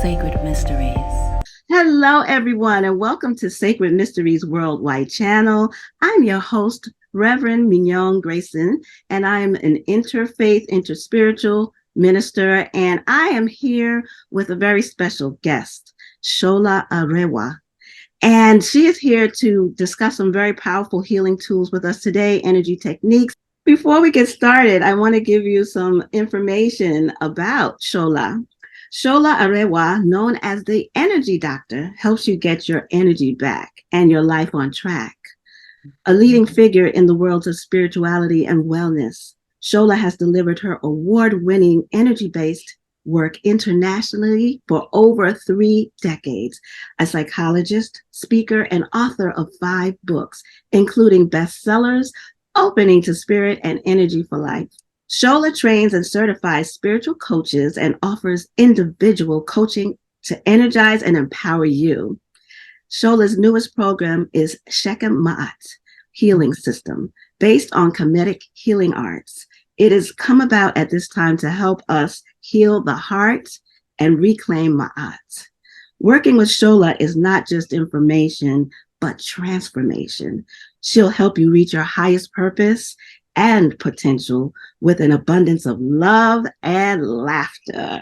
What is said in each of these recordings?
Sacred Mysteries. Hello, everyone, and welcome to Sacred Mysteries Worldwide channel. I'm your host, Reverend Mignon Grayson, and I am an interfaith, interspiritual minister, and I am here with a very special guest, Shola Arewa. And she is here to discuss some very powerful healing tools with us today, energy techniques. Before we get started, I want to give you some information about Shola. Shola Arewa, known as the Energy Doctor, helps you get your energy back and your life on track. A leading figure in the worlds of spirituality and wellness, Shola has delivered her award-winning energy-based work internationally for over 3 decades. A psychologist, speaker, and author of 5 books, including bestsellers, Opening to Spirit and Energy for Life. Shola trains and certifies spiritual coaches and offers individual coaching to energize and empower you. Shola's newest program is Shekem Maat Healing System, based on Kemetic healing arts. It has come about at this time to help us heal the heart and reclaim Ma'at. Working with Shola is not just information, but transformation. She'll help you reach your highest purpose and potential with an abundance of love and laughter.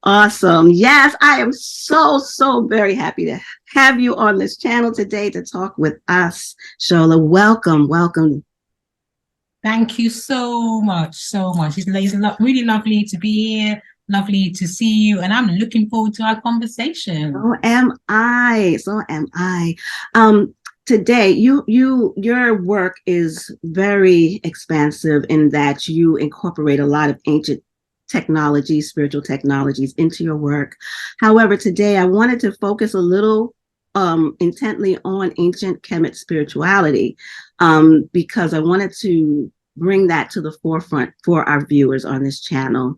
Awesome. Yes, I am so very happy to have you on this channel today to talk with us. Shola, welcome. Thank you so much. It's really lovely to be here. Lovely to see you, and I'm looking forward to our conversation. So am I. Today, your work is very expansive in that you incorporate a lot of ancient technologies, spiritual technologies into your work. However, today I wanted to focus a little intently on ancient Kemet spirituality because I wanted to bring that to the forefront for our viewers on this channel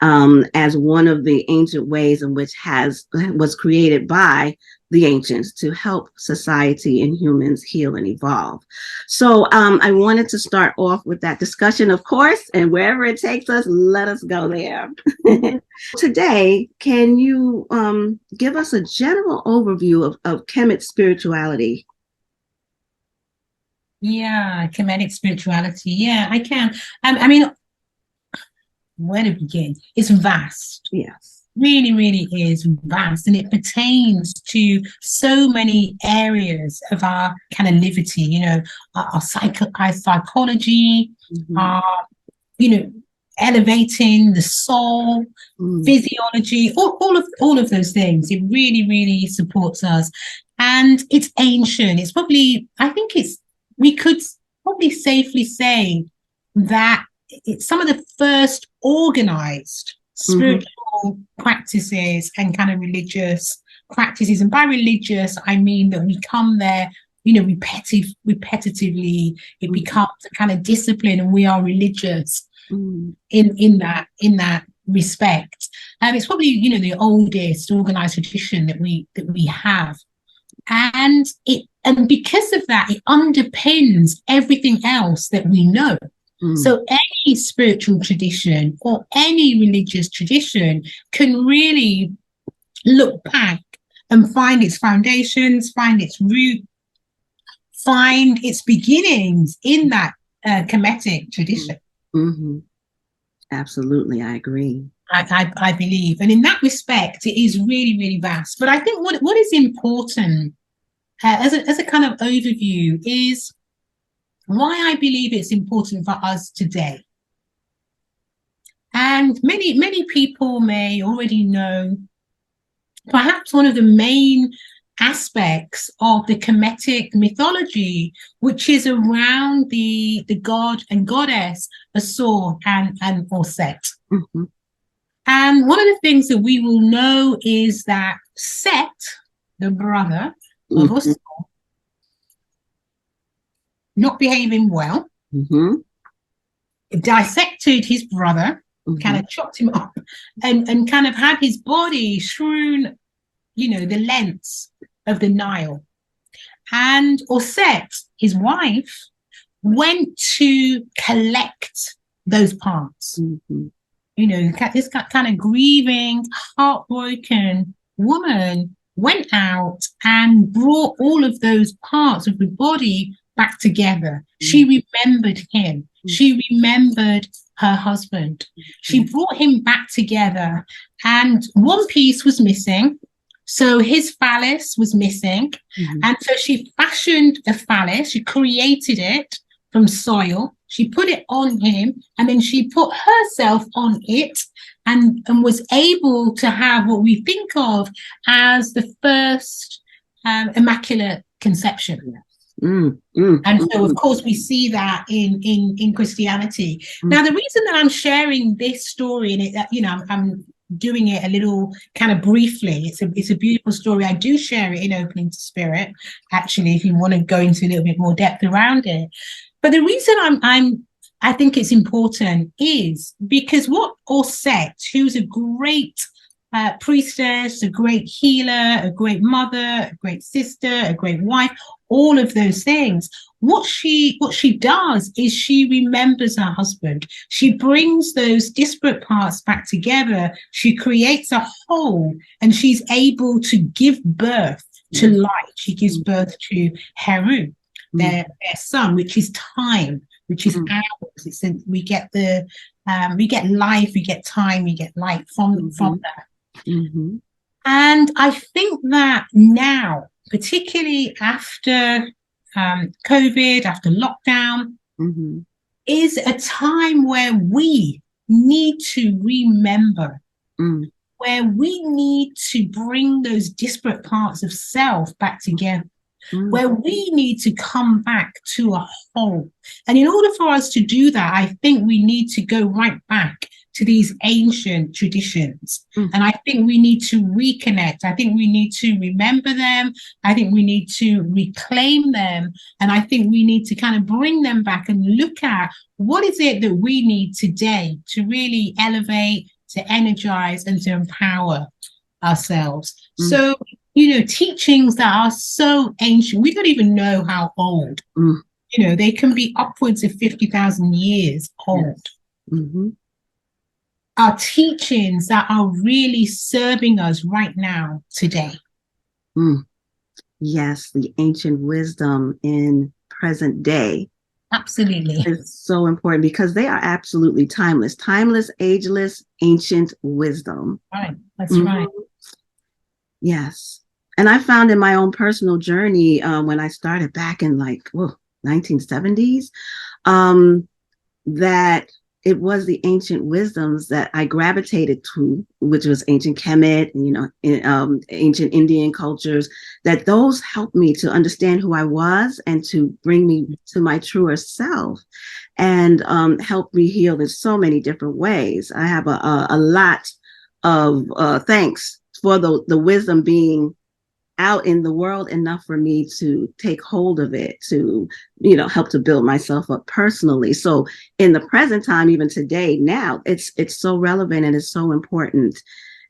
as one of the ancient ways in which was created by the ancients to help society and humans heal and evolve. So I wanted to start off with that discussion, of course, and wherever it takes us, let us go there. Today, can you give us a general overview of Kemet spirituality? Yeah, Kemetic spirituality. Yeah, I can. I mean, where to begin? It's vast. Yes. Really is vast, and it pertains to so many areas of our kind of liberty, our psychology, elevating the soul, physiology, all of those things. It really supports us. And it's ancient. We could probably safely say that it's some of the first organized spiritual practices and kind of religious practices. And by religious, I mean that we come there, repetitively. It becomes a kind of discipline, and we are religious in that respect. It's probably the oldest organized tradition that we have, and because of that, it underpins everything else that we know. So any spiritual tradition or any religious tradition can really look back and find its foundations, find its root, find its beginnings in that Kemetic tradition. Absolutely, I agree. I believe. And in that respect, it is really vast. But I think what is important as a kind of overview is why I believe it's important for us today. And many people may already know perhaps one of the main aspects of the Kemetic mythology, which is around the god and goddess Asur and or Set. And one of the things that we will know is that Set, the brother of Asur, not behaving well, dissected his brother, kind of chopped him up, and kind of had his body strewn, the lengths of the Nile. And Osset, his wife, went to collect those parts. this kind of grieving, heartbroken woman went out and brought all of those parts of the body back together. She remembered him. She remembered her husband. She brought him back together, and one piece was missing. So his phallus was missing. And so she fashioned a phallus. She created it from soil. She put it on him, and then she put herself on it, and was able to have what we think of as the first immaculate conception. And so, of course, we see that in Christianity. Now, the reason that I'm sharing this story, and I'm doing it a little kind of briefly. It's a beautiful story. I do share it in Opening to Spirit, actually, if you want to go into a little bit more depth around it. But the reason I think it's important is because what Set, who's a great priestess, a great healer, a great mother, a great sister, a great wife, all of those things, what she does is she remembers her husband. She brings those disparate parts back together. She creates a whole, and she's able to give birth to life. She gives birth to Heru, their son, which is time, which is ours. We get life, we get time, we get light from that. And I think that now, particularly after COVID, after lockdown, is a time where we need to remember, where we need to bring those disparate parts of self back together, where we need to come back to a whole. And in order for us to do that, I think we need to go right back to these ancient traditions. And I think we need to reconnect. I think we need to remember them. I think we need to reclaim them. And I think we need to kind of bring them back and look at what is it that we need today to really elevate, to energize, and to empower ourselves. So, teachings that are so ancient, we don't even know how old. They can be upwards of 50,000 years old. Are teachings that are really serving us right now, today. Yes, the ancient wisdom in present day. Absolutely. Is so important because they are absolutely timeless, ageless, ancient wisdom. Right, that's right. Yes. And I found in my own personal journey, when I started back in 1970s, that it was the ancient wisdoms that I gravitated to, which was ancient Kemet, ancient Indian cultures, that those helped me to understand who I was and to bring me to my truer self, and helped me heal in so many different ways. I have a lot of thanks for the wisdom being out in the world enough for me to take hold of it, to help to build myself up personally. So in the present time, even today, now it's so relevant and it's so important.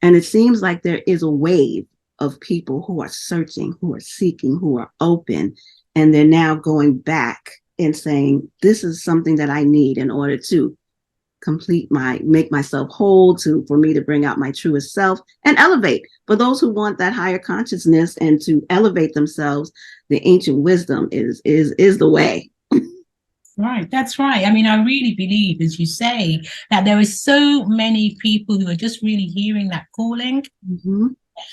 And it seems like there is a wave of people who are searching, who are seeking, who are open, and they're now going back and saying, this is something that I need in order to make myself whole, for me to bring out my truest self and elevate. For those who want that higher consciousness and to elevate themselves, the ancient wisdom is the way. Right, that's right. I mean, I really believe, as you say, that there is so many people who are just really hearing that calling,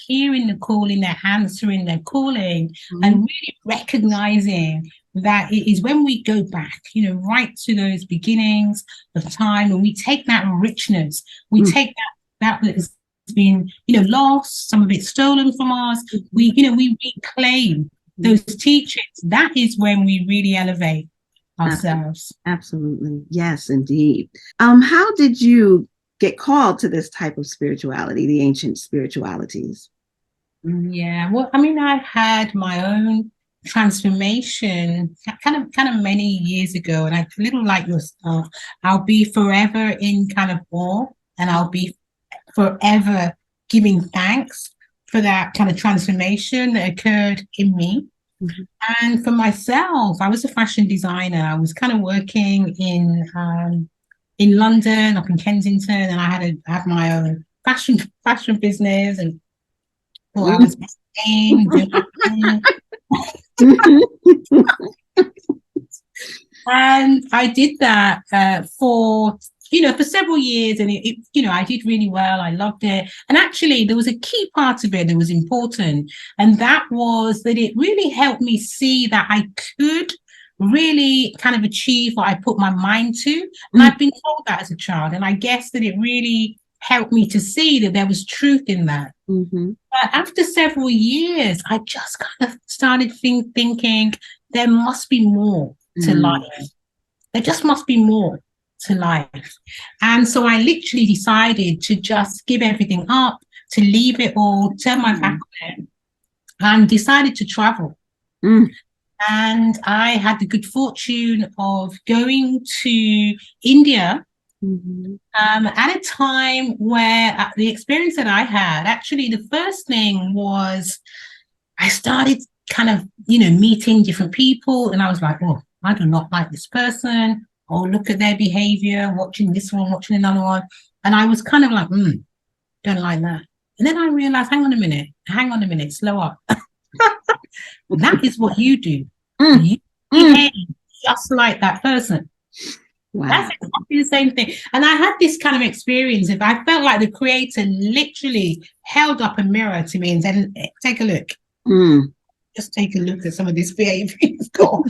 hearing the calling, they're answering their calling, and really recognizing that it is when we go back, right to those beginnings of time, and we take that richness, we take that has been, lost, some of it stolen from us, we reclaim those teachings. That is when we really elevate ourselves. Absolutely. Yes, indeed. How did you get called to this type of spirituality, the ancient spiritualities? Yeah, well, I mean, I had my own transformation kind of many years ago, and I a little like yourself, I'll be forever in kind of awe, and I'll be forever giving thanks for that kind of transformation that occurred in me. And for myself, I was a fashion designer. I was kind of working in in London, up in Kensington, and I had my own fashion business, and I was doing my thing. And I did that for several years, and I did really well. I loved it. And actually, there was a key part of it that was important, and that was that it really helped me see that I could really kind of achieve what I put my mind to. And I've been told that as a child, and I guess that it really helped me to see that there was truth in that. But after several years, I just kind of started thinking there must be more to life. There just must be more to life. And so I literally decided to just give everything up, to leave it all, turn my back on it, and decided to travel. And I had the good fortune of going to India at a time where the experience that I had, actually, the first thing was I started kind of, meeting different people, and I was like, oh, I do not like this person. Oh, look at their behavior, watching this one, watching another one. And I was kind of like, don't like that. And then I realized, hang on a minute, slow up. That is what you do. You behave just like that person. Wow. That's exactly the same thing. And I had this kind of experience. If I felt like the creator literally held up a mirror to me and said, take a look. Just take a look at some of this behavior you've got.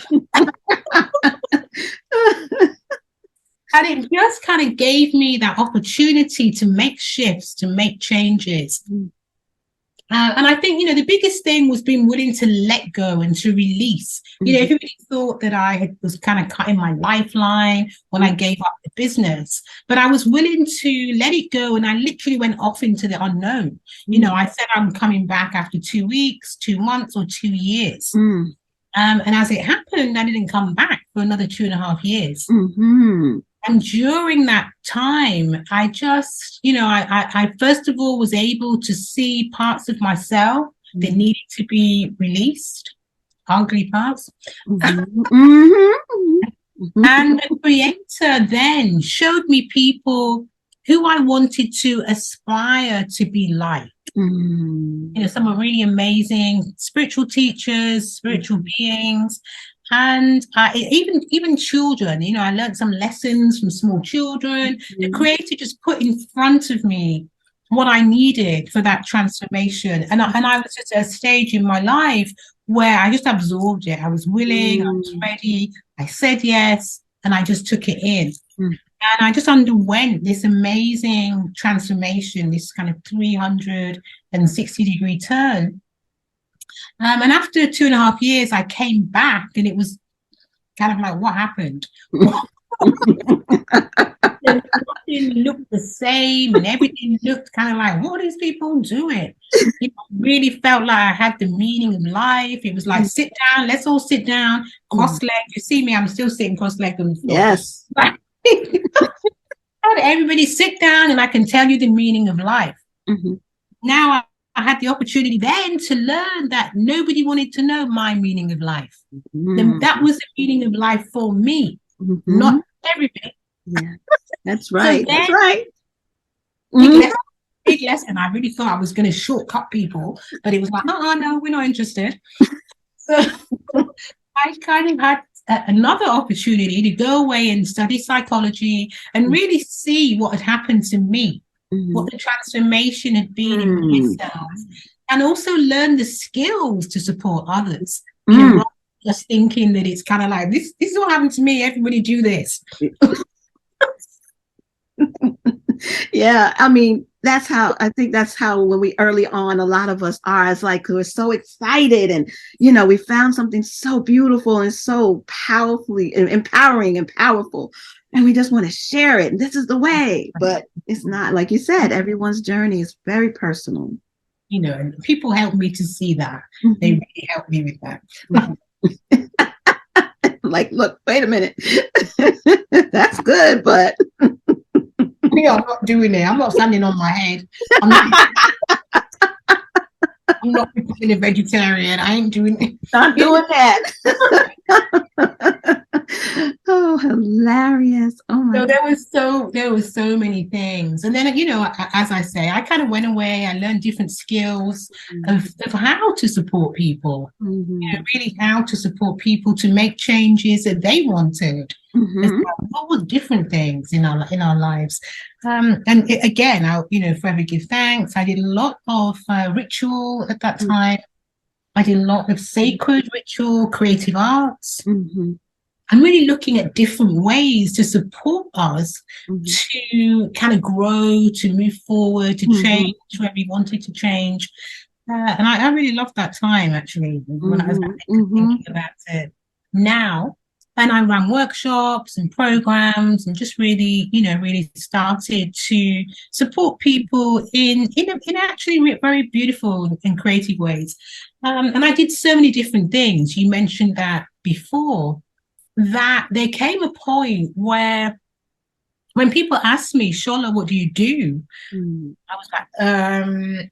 And it just kind of gave me that opportunity to make shifts, to make changes. And I think, the biggest thing was being willing to let go and to release. Everybody thought that I was kind of cutting my lifeline when I gave up the business, but I was willing to let it go. And I literally went off into the unknown. I said, I'm coming back after 2 weeks, 2 months, or 2 years. And as it happened, I didn't come back for another 2.5 years. And during that time, I just, I first of all was able to see parts of myself that needed to be released, ugly parts. And the creator then showed me people who I wanted to aspire to be like. Some are really amazing spiritual teachers, spiritual beings. And even children, I learned some lessons from small children. The creator just put in front of me what I needed for that transformation. And I was just at a stage in my life where I just absorbed it. I was willing, I was ready, I said yes, and I just took it in. And I just underwent this amazing transformation, this kind of 360-degree turn. And after 2.5 years, I came back, and it was kind of like, what happened? Nothing looked the same, and everything looked kind of like, what are these people doing? It really felt like I had the meaning of life. It was like, sit down, let's all sit down, cross-legged. You see me, I'm still sitting cross-legged on the floor. Yes. Everybody sit down, and I can tell you the meaning of life. Now I had the opportunity then to learn that nobody wanted to know my meaning of life. That was the meaning of life for me, not everybody. Yeah, that's right. So that's right. Big lesson. I really thought I was going to shortcut people, but it was like, no, we're not interested. So I kind of had another opportunity to go away and study psychology and really see what had happened to me. What the transformation had been in myself, and also learn the skills to support others. Not just thinking that it's kind of like, this is what happened to me, everybody do this. Yeah, I mean, that's how when we early on, a lot of us are. It's like we're so excited, and we found something so beautiful and so powerfully empowering and powerful, and we just want to share it. This is the way, but it's not. Like you said, everyone's journey is very personal. And people help me to see that. They really help me with that. Like, look, wait a minute. That's good, but I'm not doing it. I'm not standing on my head. I'm not becoming a vegetarian. I ain't doing it. Not doing that. Oh, hilarious. Oh my So God. there was so many things. And then, you know, as I say, I kind of went away. I learned different skills of how to support people, you know, really how to support people to make changes that they wanted. As well. What were different things in our lives? Again, I'll, you know, forever give thanks. I did a lot of ritual at that time. I did a lot of sacred ritual, creative arts. I'm really looking at different ways to support us to kind of grow, to move forward, to change where we wanted to change. And I really loved that time, actually, when I was thinking about it now. And I ran workshops and programs and just really, you know, really started to support people in actually very beautiful and creative ways. And I did so many different things. You mentioned that before, that there came a point where when people asked me, Shola, what do you do? I was like,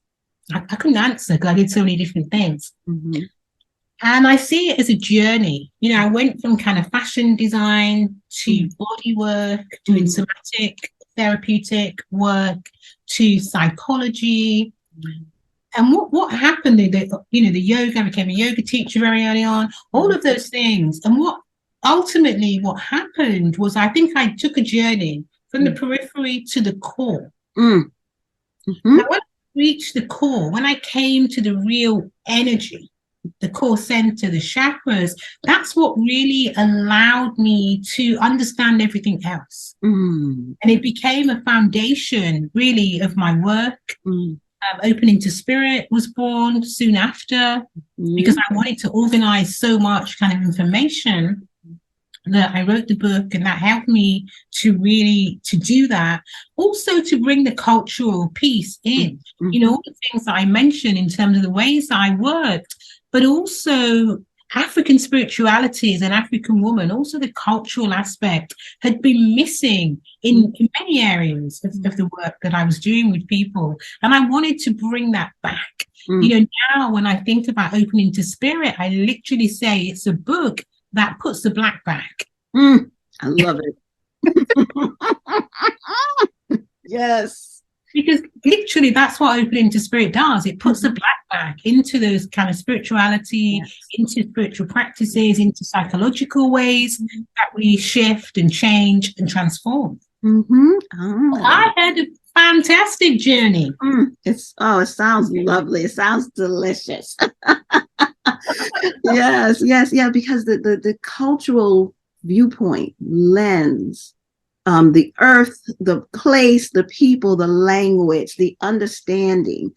I couldn't answer because I did so many different things. And I see it as a journey. You know, I went from kind of fashion design to body work, doing somatic therapeutic work, to psychology. And what happened, you know, the yoga, I became a yoga teacher very early on, all of those things. And what happened was I think I took a journey from the periphery to the core. Now, when I reached the core, when I came to the real energy, the core center, the chakras, that's what really allowed me to understand everything else. And it became a foundation, really, of my work. Opening to Spirit was born soon after because I wanted to organize so much kind of information that I wrote the book, and that helped me to do that. Also to bring the cultural piece in, you know, all the things that I mentioned in terms of the ways that I worked, but also African spirituality as an African woman, also the cultural aspect had been missing in many areas of the work that I was doing with people. And I wanted to bring that back. You know, now when I think about Opening to Spirit, I literally say it's a book that puts the black back. I love it. Yes. Because literally that's what Opening to Spirit does. It puts the black back into those kind of spirituality, into spiritual practices, into psychological ways that we shift and change and transform. I had a fantastic journey. It sounds lovely. It sounds delicious. Yes, because the cultural viewpoint, lens, the earth, the place, the people, the language, the understanding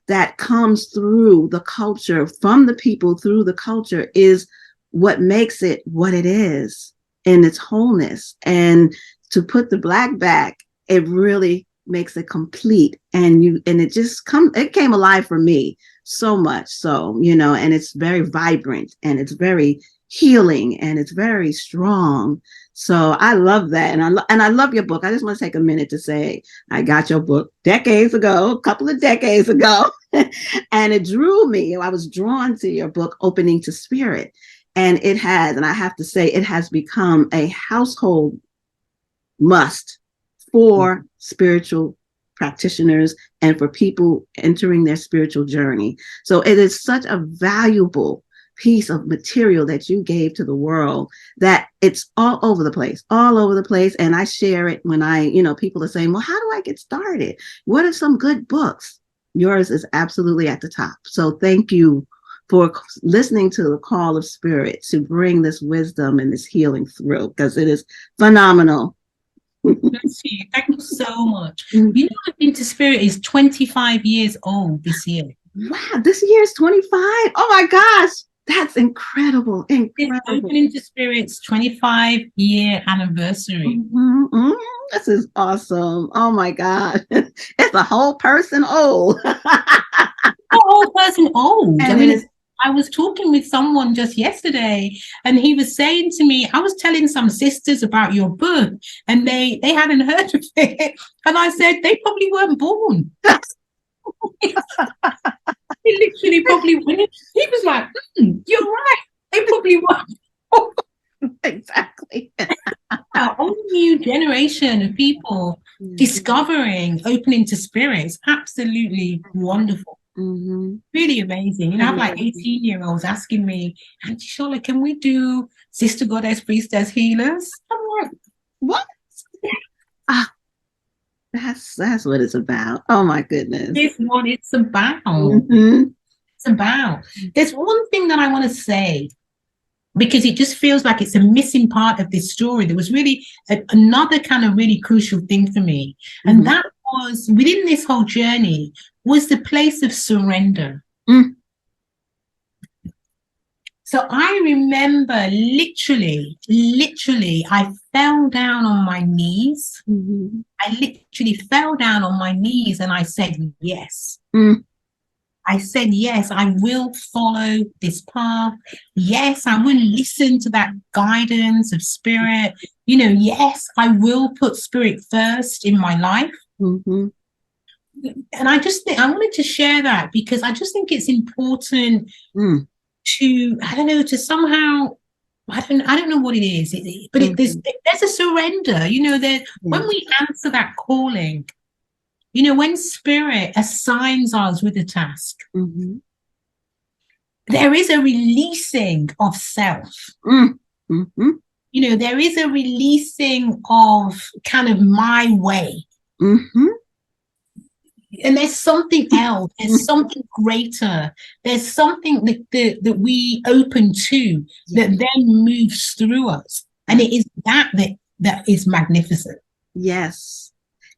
that comes through the culture, from the people through the culture, is what makes it what it is in its wholeness. And to put the black back, it really makes it complete. And it came alive for me so much so, you know, and it's very vibrant and it's very healing and it's very strong. So I love that. And I love your book. I just want to take a minute to say, I got your book a couple of decades ago, and it drew me. I was drawn to your book, Opening to Spirit. And it has, and I have to say, it has become a household must for spiritual practitioners and for people entering their spiritual journey. So it is such a valuable piece of material that you gave to the world that it's all over the place. And I share it when people are saying, well, how do I get started? What are some good books? Yours is absolutely at the top. So thank you for listening to the call of Spirit to bring this wisdom and this healing through, because it is phenomenal. Thank you so much. You know, Opening to Spirit is 25 years old this year. Wow, this year is 25. Oh my gosh, that's incredible. It's Opening to Spirit's 25-year anniversary. This is awesome. Oh my God. It's a whole person old. A whole person old. I was talking with someone just yesterday, and he was saying to me, I was telling some sisters about your book, and they hadn't heard of it. And I said, they probably weren't born. He literally probably, he was like, you're right. They probably weren't born. Exactly. A whole new generation of people discovering, opening to spirit is absolutely wonderful. Mm-hmm. Really amazing. I have like 18-year-olds asking me, Auntie Shola, can we do Sister Goddess, Priestess, Healers? I'm like, what? Ah, that's what it's about. Oh my goodness. It's what it's about. Mm-hmm. It's about. There's one thing that I want to say, because it just feels like it's a missing part of this story. There was really another kind of really crucial thing for me. And that was, within this whole journey, was the place of surrender. Mm. So I remember literally, I fell down on my knees. Mm-hmm. I literally fell down on my knees and I said, yes. Mm. I said, yes, I will follow this path. Yes, I will listen to that guidance of spirit. Yes, I will put spirit first in my life. Mm-hmm. And I just think I wanted to share that because I just think it's important to, I don't know, to somehow, I don't know what it is, but there's a surrender, that when we answer that calling, when spirit assigns us with a task, there is a releasing of self. Mm-hmm. There is a releasing of kind of my way. Mm-hmm. And there's something else, there's something greater, there's something that we open to that then moves through us. And it is that is magnificent. Yes,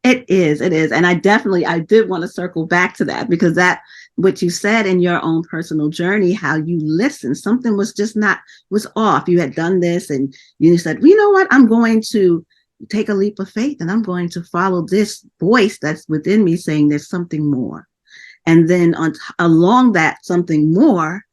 it is. And I did want to circle back to that, because that, what you said in your own personal journey, how you listened, something was off. You had done this and you said, well, you know what, I'm going to take a leap of faith and I'm going to follow this voice that's within me saying there's something more. And then along that something more,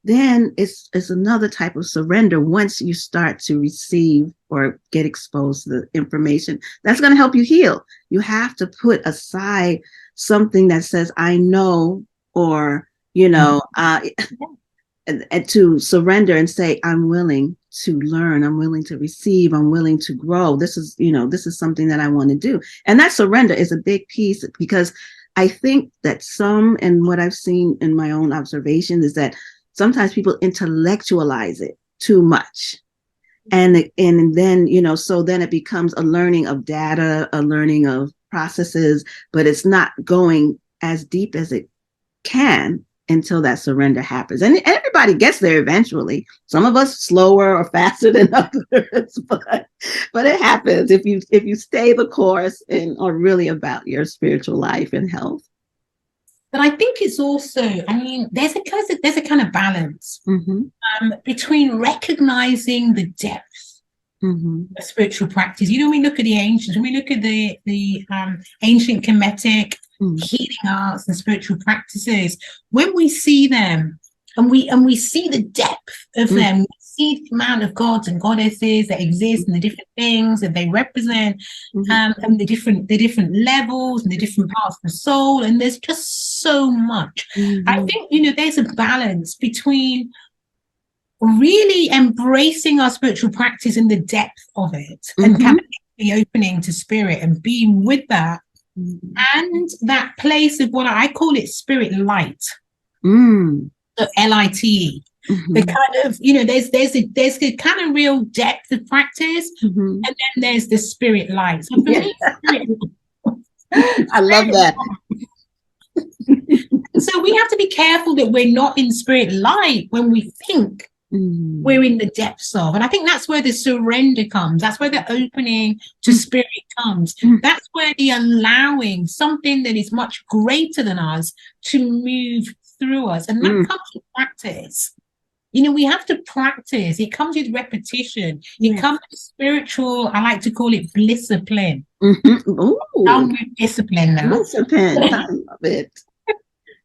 then it's another type of surrender. Once you start to receive or get exposed to the information that's going to help you heal, you have to put aside something that says, I know, or, and to surrender and say, I'm willing to learn, I'm willing to receive, I'm willing to grow. This is something that I want to do. And that surrender is a big piece, because I think that and what I've seen in my own observation is that sometimes people intellectualize it too much. And then, so then it becomes a learning of data, a learning of processes, but it's not going as deep as it can until that surrender happens. And everybody gets there eventually. Some of us slower or faster than others, but it happens if you stay the course and are really about your spiritual life and health. But I think it's also, there's a kind of balance between recognizing the depth of spiritual practice. When we look at the ancients, when we look at the ancient Kemetic healing arts and spiritual practices, when we see them and we see the depth of them, we see the amount of gods and goddesses that exist and the different things that they represent, and the different levels and the different parts of the soul, and there's just so much. I think there's a balance between really embracing our spiritual practice and the depth of it, and kind of be opening to spirit and being with that. And that place of what I call it spirit light, so LITE, the kind of there's the kind of real depth of practice, and then there's the spirit light. So for me, I love that. So we have to be careful that we're not in spirit light when we think we're in the depths of. And I think that's where the surrender comes. That's where the opening to spirit comes. That's where the allowing something that is much greater than us to move through us. And that comes with practice. We have to practice. It comes with repetition. It comes with spiritual, I like to call it blisscipline. I'm with discipline now. Blisscipline. I love it.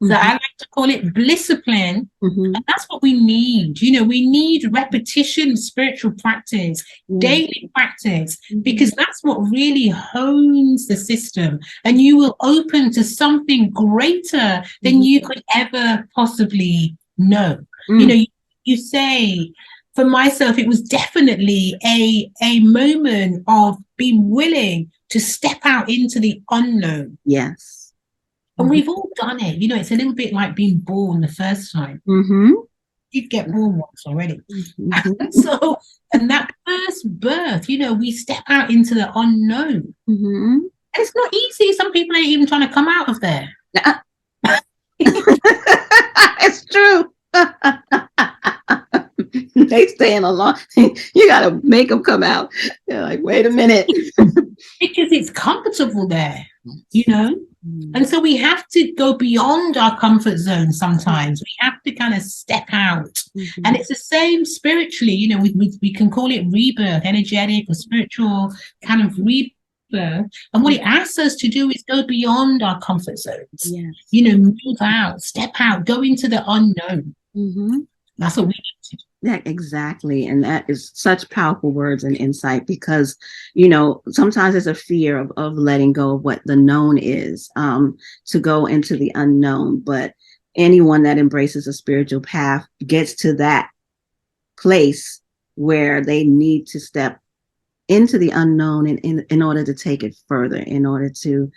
So I like to call it blisscipline. And that's what we need. We need repetition of spiritual practice, daily practice, because that's what really hones the system. And you will open to something greater than you could ever possibly know. You say, for myself, it was definitely a moment of being willing to step out into the unknown. Yes. And we've all done it. It's a little bit like being born the first time. Mm-hmm. You'd get born once already. Mm-hmm. And that first birth, we step out into the unknown. Mm-hmm. And it's not easy. Some people ain't even trying to come out of there. It's true. They stay in a long. You got to make them come out. They're like, wait a minute. Because it's comfortable there, And so we have to go beyond our comfort zone sometimes. We have to kind of step out. Mm-hmm. And it's the same spiritually, we can call it rebirth, energetic or spiritual kind of rebirth. And what it asks us to do is go beyond our comfort zones. Yes. Move out, step out, go into the unknown. Mm-hmm. That's what we need to do. Yeah, exactly. And that is such powerful words and insight because, sometimes there's a fear of letting go of what the known is, to go into the unknown. But anyone that embraces a spiritual path gets to that place where they need to step into the unknown in order to take it further, in order to,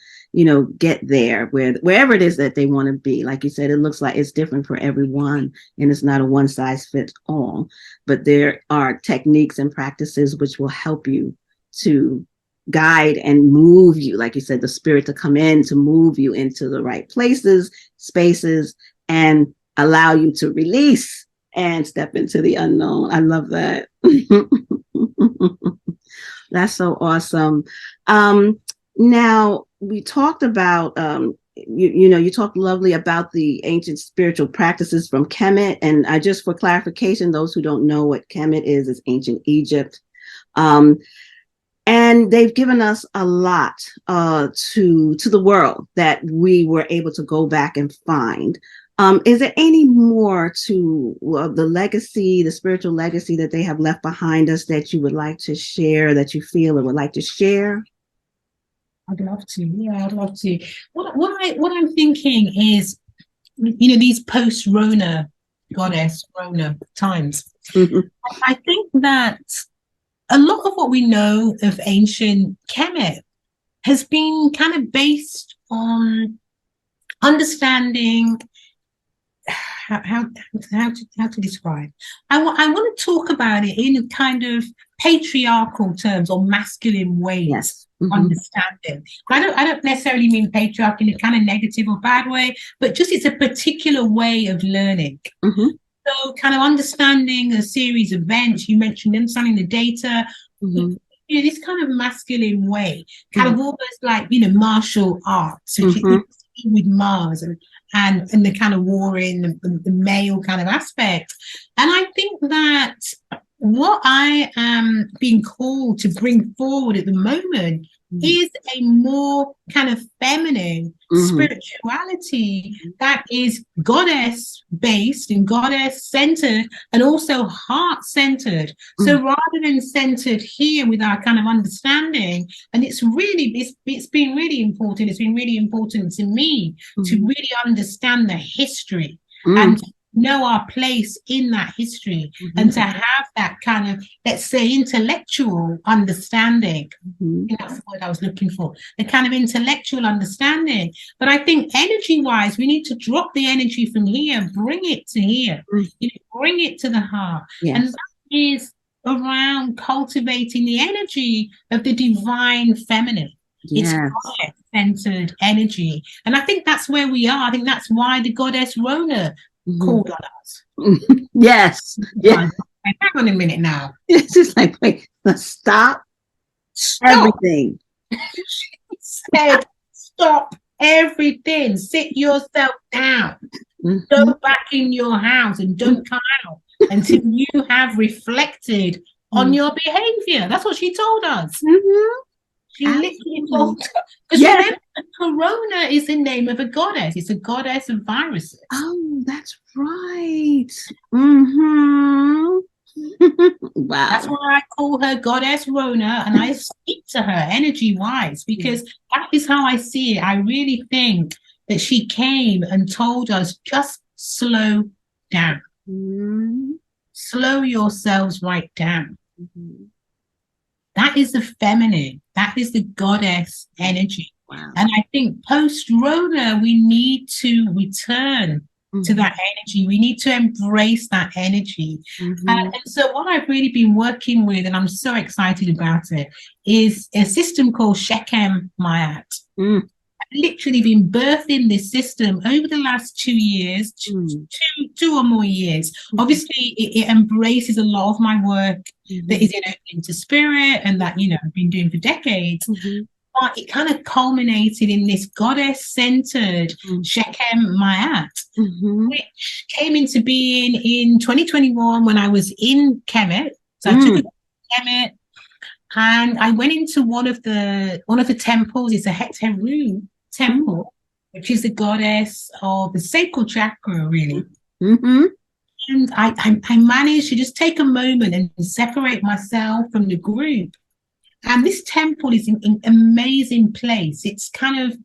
get there wherever it is that they want to be. Like you said, it looks like it's different for everyone and it's not a one size fits all, but there are techniques and practices which will help you to guide and move you, like you said, the spirit to come in, to move you into the right places, spaces, and allow you to release and step into the unknown. I love that. That's so awesome. Now we talked about, you talked lovely about the ancient spiritual practices from Kemet. And just for clarification, those who don't know what Kemet is ancient Egypt. And they've given us a lot to the world that we were able to go back and find. Is there any more to the legacy, the spiritual legacy that they have left behind us that you would like to share, that you feel or would like to share? I'd love to. Yeah, I'd love to. What I'm thinking is, these post-Rona, goddess Rona times. Mm-hmm. I think that a lot of what we know of ancient Kemet has been kind of based on understanding how to describe. I want to talk about it in kind of patriarchal terms or masculine ways. Yes. Mm-hmm. Understanding. I don't necessarily mean patriarchal in a kind of negative or bad way, but just it's a particular way of learning. Mm-hmm. So kind of understanding a series of events, you mentioned understanding the data, mm-hmm. This kind of masculine way, kind mm-hmm. of almost like, martial arts, which mm-hmm. is with Mars and the kind of warring, the male kind of aspect. And I think that what I am being called to bring forward at the moment is a more kind of feminine spirituality that is goddess based and goddess centered and also heart centered. So rather than centered here with our kind of understanding, and it's been really important. It's been really important to me to really understand the history and know our place in that history and to have that kind of, let's say, intellectual understanding. That's the word I was looking for, the kind of intellectual understanding. But I think energy-wise, we need to drop the energy from here, bring it to here, bring it to the heart. Yes. And that is around cultivating the energy of the divine feminine. Yes. It's goddess-centered energy. And I think that's where we are. I think that's why the goddess Rona called on us. Yes. Yeah. Hang on a minute now. It's just like, wait, stop everything. She said, stop everything. Sit yourself down. Go back in your house and don't come out until you have reflected on your behavior. That's what she told us. She literally told us. Because remember, Corona is the name of a goddess. It's a goddess of viruses. Oh, that's right. Wow. That's why I call her Goddess Rona, and I speak to her energy-wise because that is how I see it. I really think that she came and told us just slow down. slow yourselves right down. Mm-hmm. That is the feminine. That is the goddess energy. Wow. And I think post-Rona, we need to return to that energy. We need to embrace that energy. And so what I've really been working with, and I'm so excited about it, is a system called Shekem Maat. I've literally been birthing this system over the last 2 years, two or more years. Obviously, it embraces a lot of my work that is in opening to spirit and that, I've been doing for decades. But it kind of culminated in this goddess-centered Shekem Maat, which came into being in 2021 when I was in Kemet. So I took a Kemet and I went into one of the temples. It's a Heteru temple, which is the goddess of the sacral chakra, really. And I managed to just take a moment and separate myself from the group. And this temple is an amazing place. It's kind of,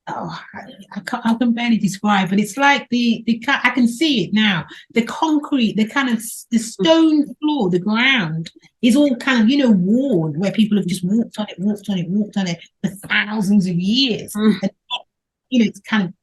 I can barely describe, but it's like I can see it now. The concrete, the stone floor, the ground is all kind of, worn, where people have just walked on it for thousands of years. And, it's kind of,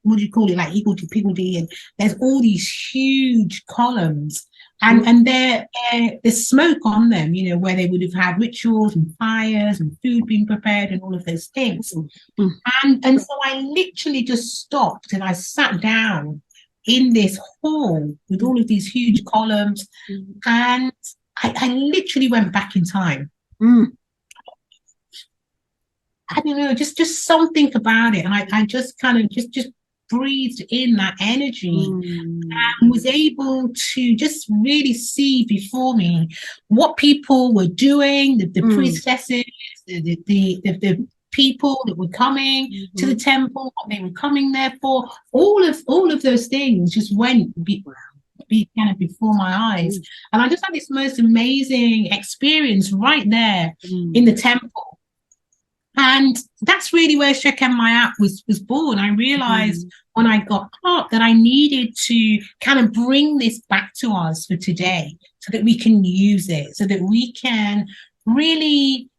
what do you call it, like higgledy-piggledy, and there's all these huge columns. And there's smoke on them, where they would have had rituals and fires and food being prepared and all of those things. And so I literally just stopped and I sat down in this hall with all of these huge columns, and I literally went back in time. I don't know, just something about it. And I just kind of just breathed in that energy and was able to just really see before me what people were doing, the priestesses, the people that were coming to the temple, what they were coming there for. All of those things just went kind of before my eyes. And I just had this most amazing experience right there in the temple. And that's really where Shekem Maat was born. I realized when I got up that I needed to kind of bring this back to us for today so that we can use it, so that we can really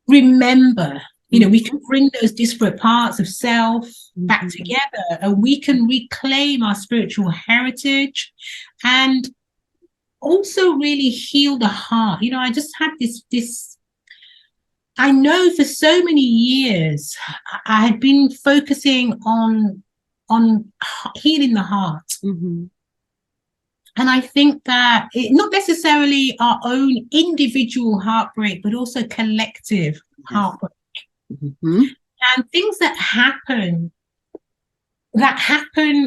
remember, we can bring those disparate parts of self back together, and we can reclaim our spiritual heritage and also really heal the heart. I just had this I know for so many years I had been focusing on healing the heart. And I think that not necessarily our own individual heartbreak, but also collective heartbreak. And things that happen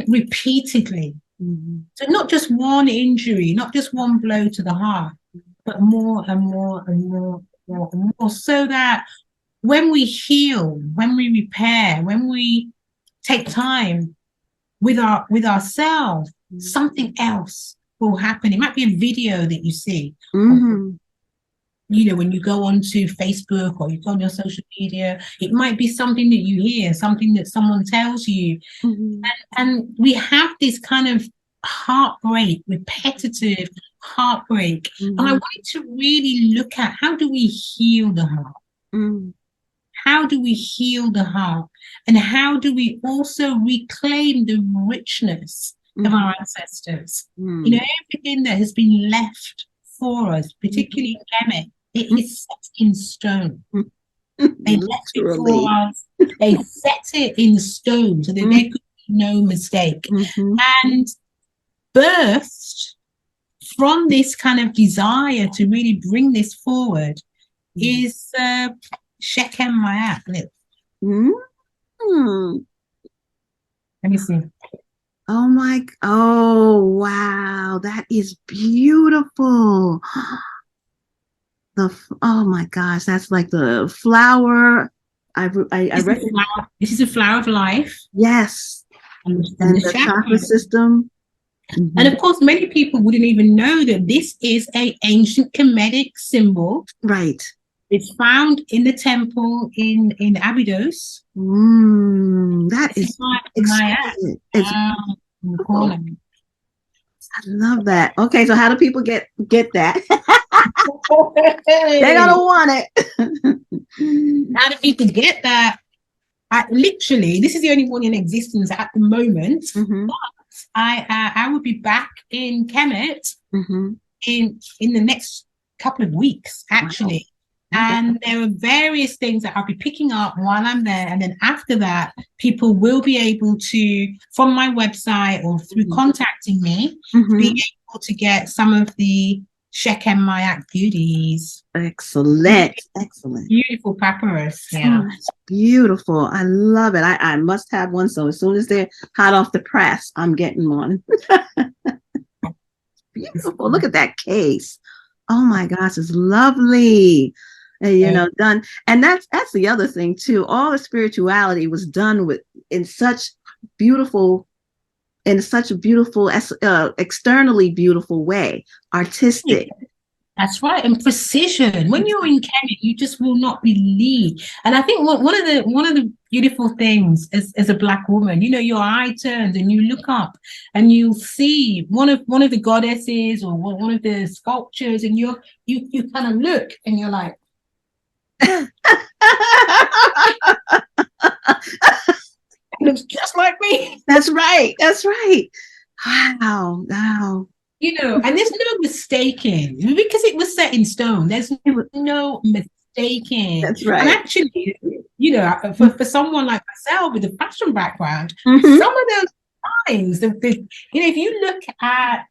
repeatedly. So not just one injury, not just one blow to the heart, but more and more and more. So that when we heal, when we repair, when we take time with ourselves, something else will happen. It might be a video that you see, when you go onto Facebook or you go on your social media. It might be something that you hear, something that someone tells you, and we have this kind of heartbreak, repetitive heartbreak. And I wanted to really look at, how do we heal the heart? How do we heal the heart? And how do we also reclaim the richness of our ancestors? Everything that has been left for us, particularly in Kemet, it is set in stone. They left it for us. They set it in stone so that there could be no mistake. And birthed from this kind of desire to really bring this forward is Shekem Maat. Let me see. Oh wow, that is beautiful. Oh my gosh, that's like the flower. I read this is a flower of life. Yes, and the chakra system. And of course, many people wouldn't even know that this is an ancient Kemetic symbol. Right. It's found in the temple in Abydos. That is exquisite. I love that. Okay, so how do people get that? They're gonna want it. How do people get that? Literally, this is the only one in existence at the moment. Mm-hmm. But I will be back in Kemet Mm-hmm. in the next couple of weeks, actually. Wow. And there are various things that I'll be picking up while I'm there. And then after that, people will be able to, from my website or through contacting me, be able to get some of the Shekem Maat goodies. Excellent. Beautiful papyrus. Yeah. Oh, it's beautiful. I love it. I must have one. So as soon as they're hot off the press, I'm getting one. Beautiful. Look at that case. Oh my gosh, it's lovely. And, done. And that's the other thing too. All the spirituality was done in such a beautiful, externally beautiful way, artistic. That's right, and precision. When you're in Kemet, you just will not believe. And I think one of the beautiful things as a Black woman, your eye turns and you look up and you see one of the goddesses or one of the sculptures, and you kind of look and you're like, looks just like me. That's right. Wow. And there's no mistaking, because it was set in stone. There's no mistaking. That's right. And actually, for someone like myself with a fashion background, some of those lines, if you look at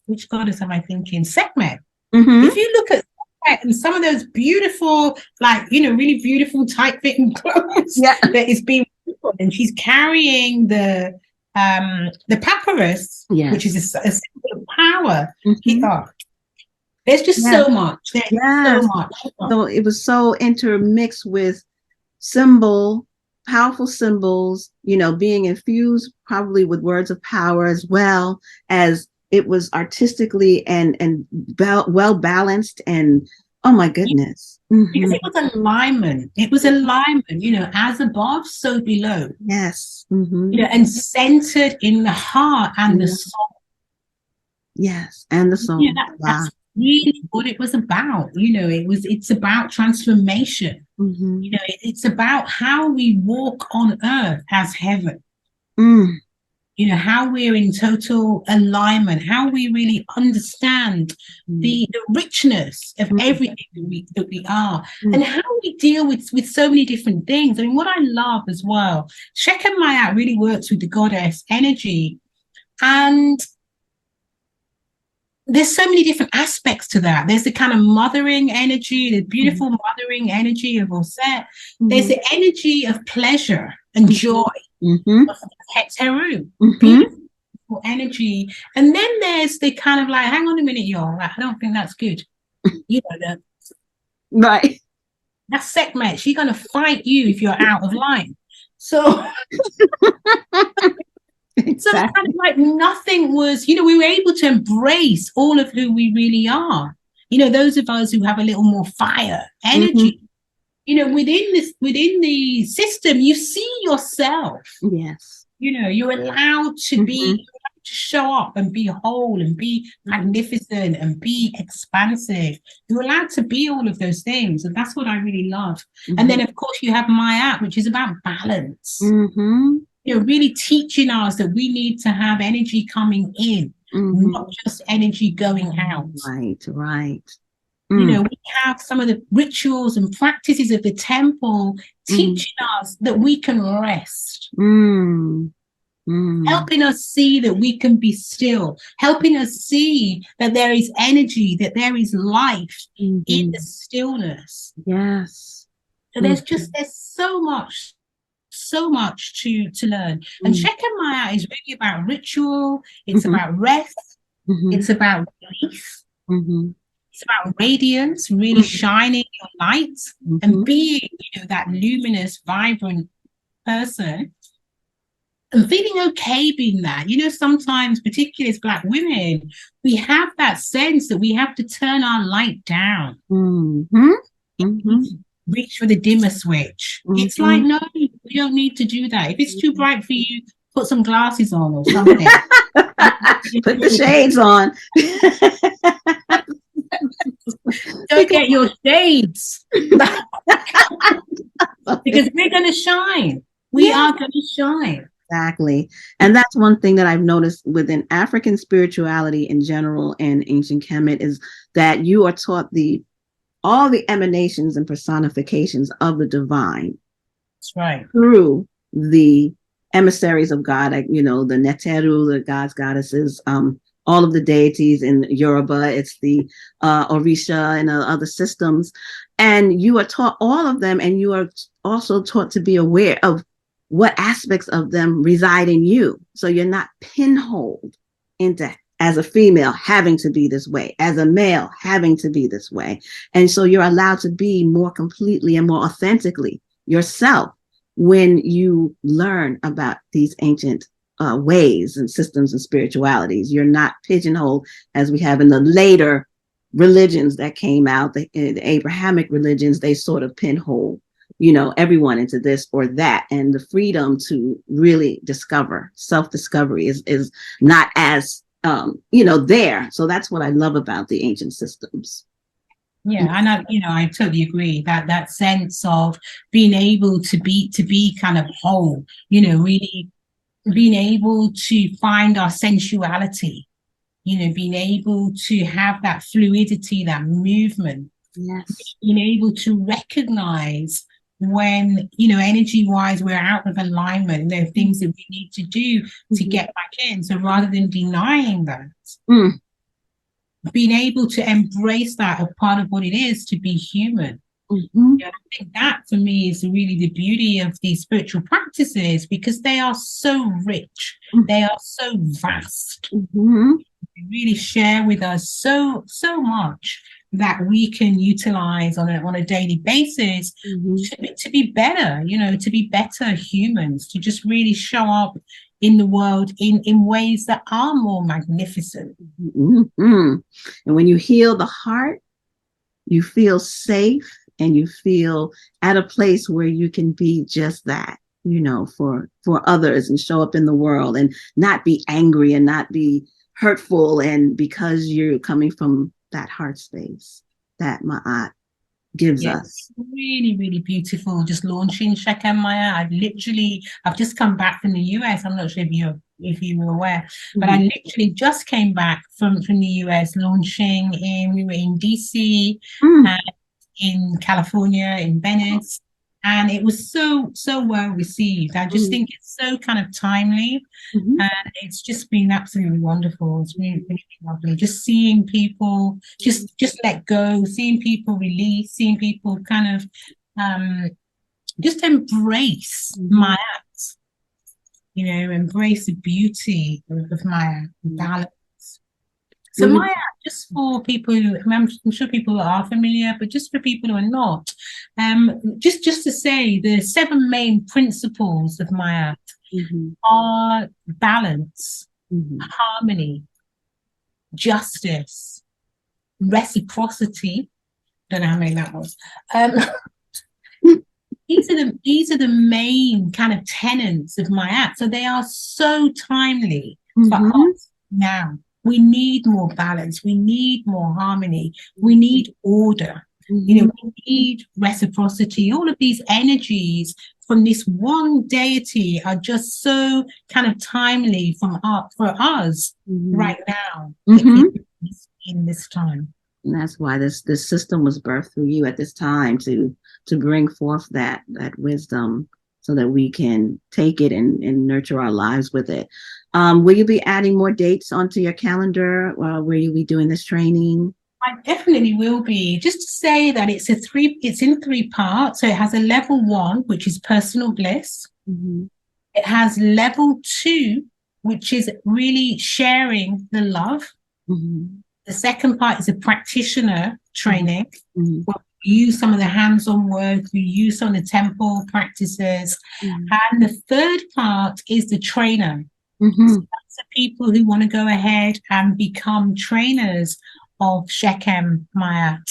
which goddess am I thinking? Sekhmet. If you look at and some of those beautiful, really beautiful tight-fitting clothes that is being worn, and she's carrying the papyrus, which is a symbol of power. There's just so much. There's so much. So it was so intermixed with powerful symbols, being infused probably with words of power, as well as it was artistically and well balanced, and oh my goodness. Because it was alignment. As above, so below. Yes. And centered in the heart and the soul. Yes, and the soul. That's really what it was about. It's about transformation. It's about how we walk on earth as heaven. How we're in total alignment, how we really understand the richness of everything that we are, and how we deal with so many different things. I mean, what I love as well, Shekem Maat really works with the goddess energy, and there's so many different aspects to that. There's the kind of mothering energy, the beautiful mothering energy of Osset. There's the energy of pleasure and joy. Beautiful energy. And then there's the kind of hang on a minute, y'all. I don't think that's good. Right. That's Sekhmet. She's gonna fight you if you're out of line. So Exactly. So it's kind of nothing was, we were able to embrace all of who we really are. Those of us who have a little more fire, energy, within the system, you see yourself. Yes. You're allowed to be, to show up and be whole and be magnificent and be expansive. You're allowed to be all of those things. And that's what I really love. And then, of course, you have Maat, which is about balance. Really teaching us that we need to have energy coming in, not just energy going out. Right. We have some of the rituals and practices of the temple teaching us that we can rest, helping us see that we can be still, helping us see that there is energy, that there is life in the stillness. Yes. So there's so much to learn. And Shekem Maat is really about ritual, it's about rest, it's about release. It's about radiance, really shining your light and being, that luminous, vibrant person and feeling okay being that. Sometimes, particularly as Black women, we have that sense that we have to turn our light down. Reach for the dimmer switch. It's no, you don't need to do that. If it's too bright for you, put some glasses on or something. Put the shades on. Don't get your shades. Because we're going to shine. We are going to shine. Exactly. And that's one thing that I've noticed within African spirituality in general and ancient Kemet is that you are taught all the emanations and personifications of the divine. That's right. Through the emissaries of God, like, the Neteru, the gods, goddesses, all of the deities in Yoruba, it's the Orisha and other systems. And you are taught all of them, and you are also taught to be aware of what aspects of them reside in you. So you're not pinholed into, as a female, having to be this way, as a male, having to be this way. And so you're allowed to be more completely and more authentically yourself when you learn about these ancient ways and systems and spiritualities. You're not pigeonholed as we have in the later religions that came out, the Abrahamic religions. They sort of pinhole everyone into this or that, and the freedom to really discover. Self-discovery is not as there. So that's what I love about the ancient systems. Yeah, and I totally agree that sense of being able to be kind of whole, really being able to find our sensuality, being able to have that fluidity, that movement, yes, being able to recognize when, energy wise, we're out of alignment, there are things that we need to do to get back in. So rather than denying that, being able to embrace that as part of what it is to be human. I think that for me is really the beauty of these spiritual practices, because they are so rich, they are so vast. They really share with us so much that we can utilize on a daily basis to be better, to be better humans, to just really show up in the world in ways that are more magnificent. And when you heal the heart, you feel safe and you feel at a place where you can be just that, for others, and show up in the world and not be angry and not be hurtful, and because you're coming from that heart space that Ma'at gives us. Really, really beautiful. Just launching Shekem Maat. I've just come back from the US. I'm not sure if you were aware, but I literally just came back from the US, launching we were in DC and in California, in Venice. And it was so well received. I just think it's so kind of timely, and it's just been absolutely wonderful. It's really, really lovely. Just seeing people just let go, seeing people release, seeing people kind of just embrace my acts, embrace the beauty of my balance. So Maya, just for people who, I'm sure people are familiar, but just for people who are not, just to say the 7 main principles of Maya are balance, harmony, justice, reciprocity. Don't know how many that was. These are the main kind of tenets of Maya. So they are so timely for us now. We need more balance. We need more harmony. We need order. We need reciprocity. All of these energies from this one deity are just so kind of timely for us right now in this time. And that's why this system was birthed through you at this time, to bring forth that wisdom, so that we can take it and nurture our lives with it. Will you be adding more dates onto your calendar? Will you be doing this training? I definitely will be. Just to say that it's in 3 parts. So it has a level 1, which is personal bliss. It has level 2, which is really sharing the love. The second part is a practitioner training. Where we use some of the hands-on work, we use some of the temple practices. And the third part is the trainer. So that's the people who want to go ahead and become trainers of Shekem Maat.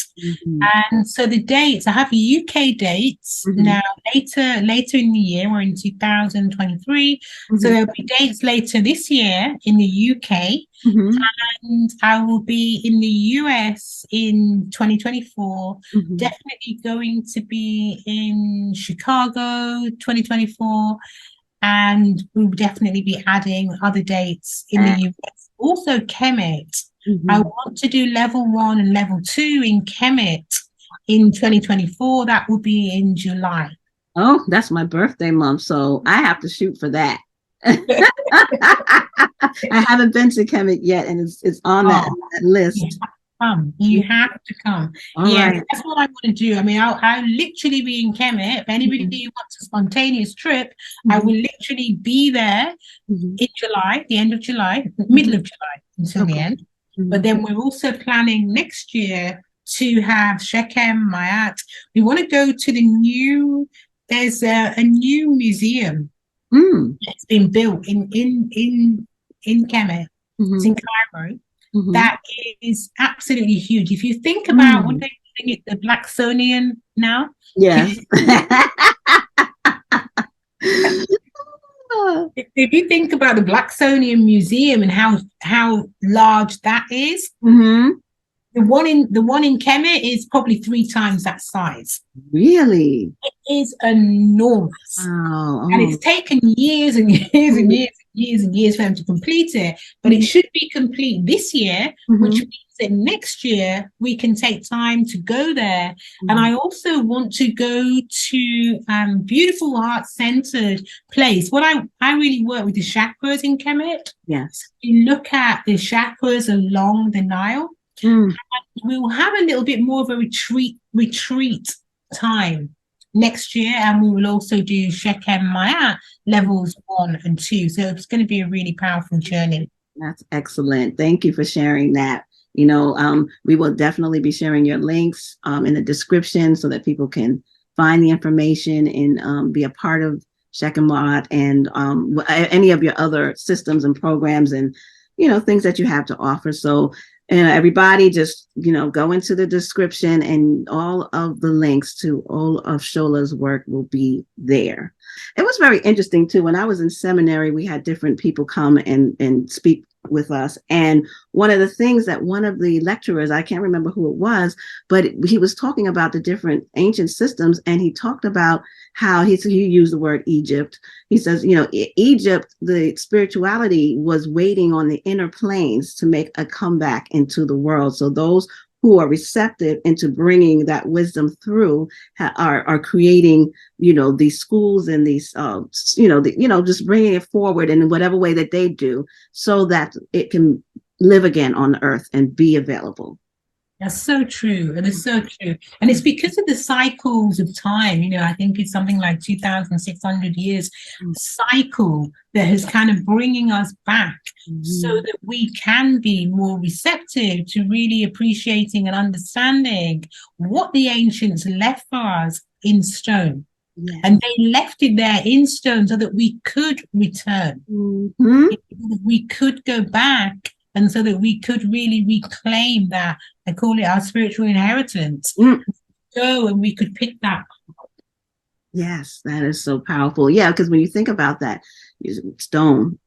And so the dates, I have UK dates now later in the year. We're in 2023. So there'll be dates later this year in the UK. And I will be in the US in 2024. Definitely going to be in Chicago 2024. And we'll definitely be adding other dates in the US. Also, Kemet. I want to do level 1 and level 2 in Kemet in 2024. That will be in July. Oh, that's my birthday month, so I have to shoot for that. I haven't been to Kemet yet, and it's on that list. You have to come. Right. That's what I want to do. I mean, I'll literally be in Kemet. If anybody wants a spontaneous trip, I will literally be there in July, the end of July, middle of July until the end. But then we're also planning next year to have Shekem Maat. We want to go to there's a new museum that's been built in Kemet. It's in Cairo. That is absolutely huge. If you think about what they're calling it, the Blacksonian now. Yes. If you think about the Blacksonian Museum and how large that is, the one in Kemet is probably 3 times that size. Really? It is enormous. Wow. And it's taken years and years and years for them to complete it. But it should be complete this year, which means that next year we can take time to go there. And I also want to go to beautiful heart-centered place. What I really work with the chakras in Kemet. Yes. You look at the chakras along the Nile. And we'll have a little bit more of a retreat time next year, and we will also do Shekem Maat levels 1 and 2. So it's going to be a really powerful journey. That's excellent. Thank you for sharing that. You know, we will definitely be sharing your links in the description so that people can find the information and be a part of Shekem Maat and any of your other systems and programs and, you know, things that you have to offer. So everybody just, you know, go into the description and all of the links to all of Shola's work will be there. It was very interesting, too. When I was in seminary, we had different people come and speak with us. And one of the things that one of the lecturers, I can't remember who it was, but he was talking about the different ancient systems. And he talked about how he used the word Egypt. He says, you know, Egypt, the spirituality was waiting on the inner planes to make a comeback into the world. So those who are receptive into bringing that wisdom through are creating, you know, these schools and these, just bringing it forward in whatever way that they do so that it can live again on earth and be available. That's so true. And it's so true. And it's because of the cycles of time. You know, I think it's something like 2,600 years cycle that is kind of bringing us back so that we can be more receptive to really appreciating and understanding what the ancients left for us in stone. Yes. And they left it there in stone so that we could return. We could go back. And so that we could really reclaim that, I call it our spiritual inheritance. Go and we could pick that up. Yes, that is so powerful. Yeah, because when you think about that, stone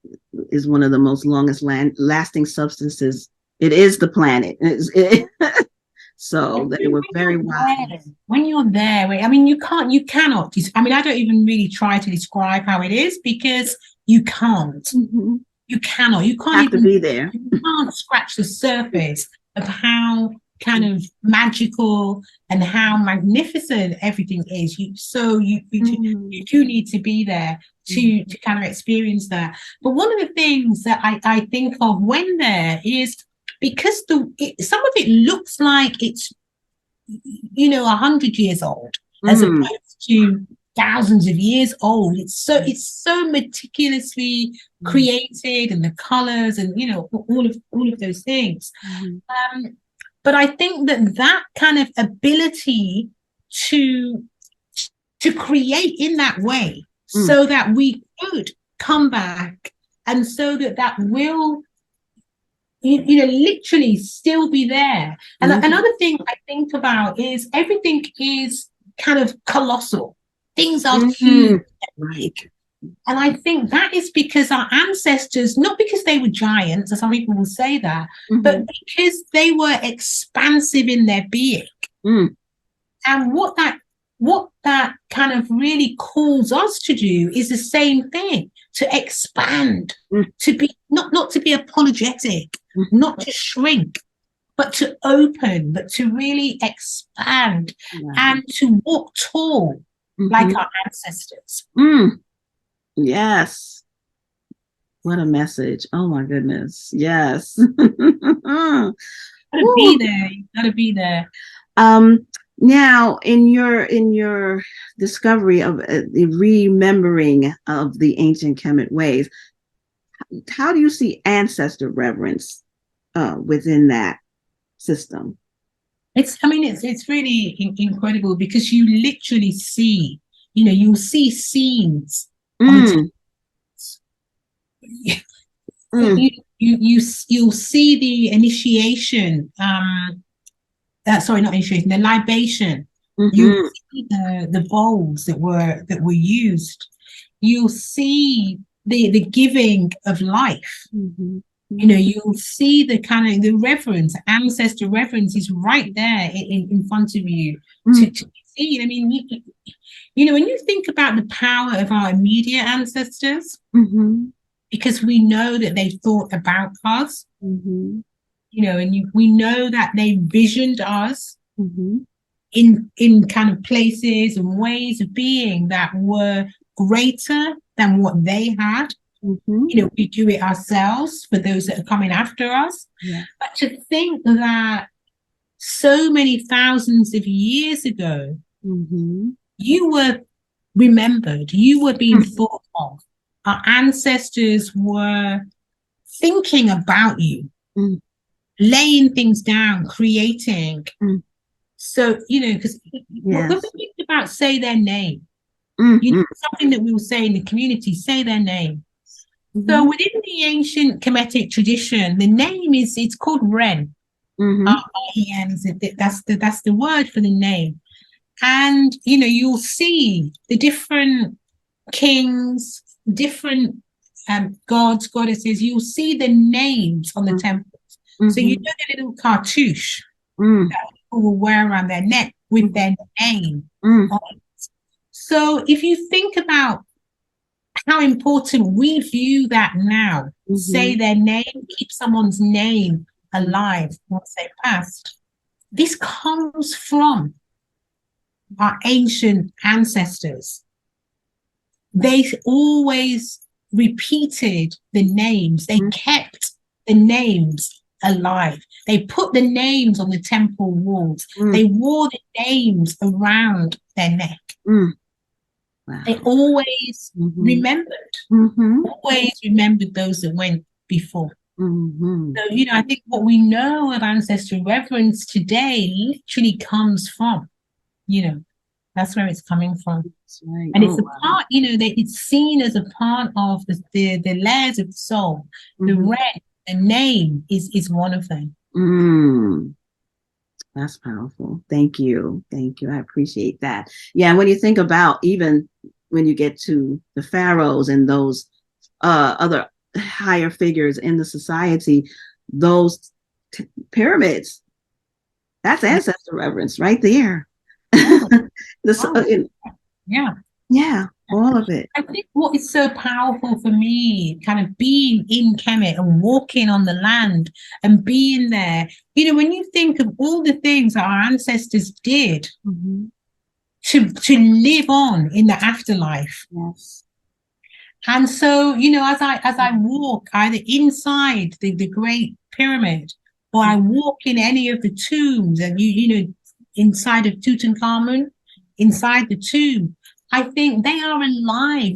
is one of the most longest lasting substances. It is the planet. So they were very wise. When you're there, I mean, you cannot. I mean, I don't even really try to describe how it is because you can't. You cannot. You can't have to be there. You can't scratch the surface of how kind of magical and how magnificent everything is. You do need to be there to kind of experience that. But one of the things that I think of when there is because some of it looks like it's 100 years old as opposed to thousands of years old. It's so meticulously created, and the colors, and all of those things. But I think that kind of ability to create in that way, so that we could come back, and so that will literally still be there. And another thing I think about is everything is kind of colossal. Things are huge. Right. And I think that is because our ancestors, not because they were giants, as some people will say that, but because they were expansive in their being. And what that kind of really calls us to do is the same thing, to expand, to be not to be apologetic, not to shrink, but to open, but to really expand and to walk tall like our ancestors. Yes. What a message. Oh my goodness. Yes. Gotta be there. You gotta be there. Now in your discovery of the remembering of the ancient Kemet ways, how do you see ancestor reverence within that system? It's really incredible because you literally see, you'll see scenes. You'll see the initiation, sorry, not initiation, the libation. You see the bowls that were used. You'll see the giving of life. You'll see the kind of the reverence, ancestor reverence is right there in front of you to see. I mean, when you think about the power of our immediate ancestors, because we know that they thought about us, and we know that they visioned us in kind of places and ways of being that were greater than what they had. We do it ourselves for those that are coming after us. But to think that so many thousands of years ago, you were remembered, you were being thought of. Our ancestors were thinking about you, laying things down, creating. So, because when we think about say their name, something that we will say in the community, say their name. So within the ancient Kemetic tradition, the name it's called Ren. R-E-N, that's the word for the name. And you'll see the different kings, different gods, goddesses. You'll see the names on the temples. So the little cartouche that people will wear around their neck with their name on it. So if you think about how important we view that now, say their name, keep someone's name alive once they've passed. This comes from our ancient ancestors. They always repeated the names. They kept the names alive. They put the names on the temple walls. They wore the names around their neck. Wow. They always remembered, always remembered those that went before. So, I think what we know of ancestral reverence today literally comes from, that's where it's coming from. Right. And it's a part, it's seen as a part of the layers of the soul. The red, the name is one of them. That's powerful. Thank you. I appreciate that. Yeah, when you think about even when you get to the pharaohs and those other higher figures in the society, those pyramids, that's ancestor reverence right there. Yeah, all of it. I think what is so powerful for me, kind of being in Kemet and walking on the land and being there, when you think of all the things that our ancestors did to live on in the afterlife. Yes. And so, as I walk either inside the Great Pyramid or I walk in any of the tombs and inside of Tutankhamun, inside the tomb, I think they are alive.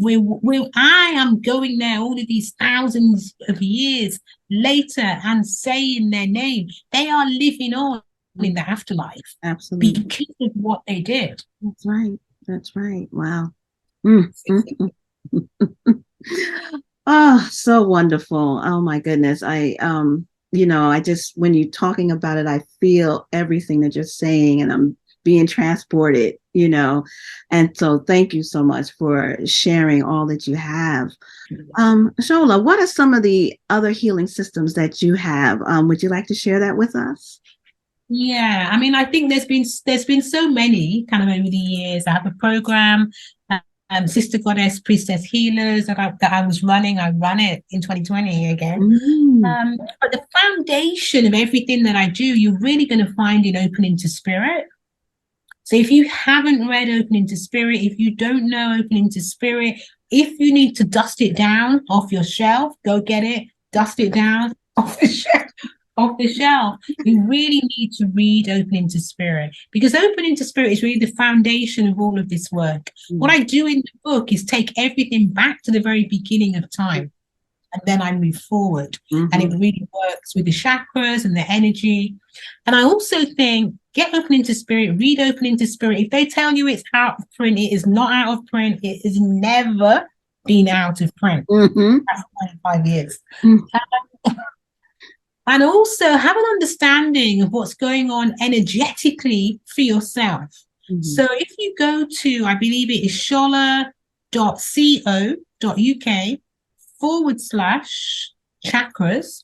I am going there all of these thousands of years later and saying their name. They are living on in the afterlife. Absolutely. Because of what they did. That's right. Wow. Oh, so wonderful. Oh my goodness. I just, when you're talking about it, I feel everything that you're saying, and I'm being transported, and so thank you so much for sharing all that you have. Shola, what are some of the other healing systems that you have? Would you like to share that with us? Yeah, I mean, I think there's been so many kind of over the years. I have a program, Sister Goddess Priestess Healers that I was running. I run it in 2020 again. But the foundation of everything that I do, you're really going to find in Opening to Spirit. So if you haven't read Opening to Spirit, if you don't know Opening to Spirit, if you need to dust it down off your shelf, go get it, dust it down off the shelf. You really need to read Opening to Spirit, because Opening to Spirit is really the foundation of all of this work. What I do in the book is take everything back to the very beginning of time, and then I move forward. And it really works with the chakras and the energy. And I also think, get Opening to Spirit, read Opening to Spirit. If they tell you it's out of print, it is not out of print. It has never been out of print. That's 25 years. And also have an understanding of what's going on energetically for yourself. So if you go to, I believe it is shola.co.uk/chakras.